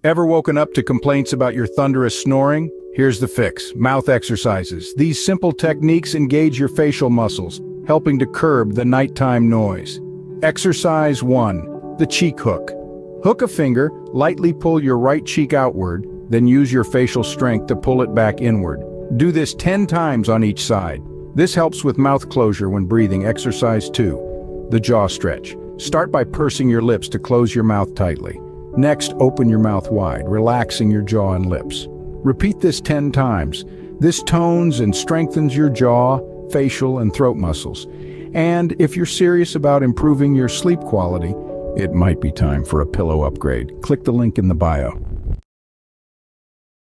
Ever woken up to complaints about your thunderous snoring? Here's the fix: mouth exercises. These simple techniques engage your facial muscles, helping to curb the nighttime noise. Exercise 1. The cheek hook. Hook a finger, lightly pull your right cheek outward, then use your facial strength to pull it back inward. Do this 10 times on each side. This helps with mouth closure when breathing. Exercise 2. The jaw stretch. Start by pursing your lips to close your mouth tightly. Next, open your mouth wide, relaxing your jaw and lips. Repeat this 10 times. This tones and strengthens your jaw, facial, and throat muscles. And if you're serious about improving your sleep quality, it might be time for a pillow upgrade. Click the link in the bio.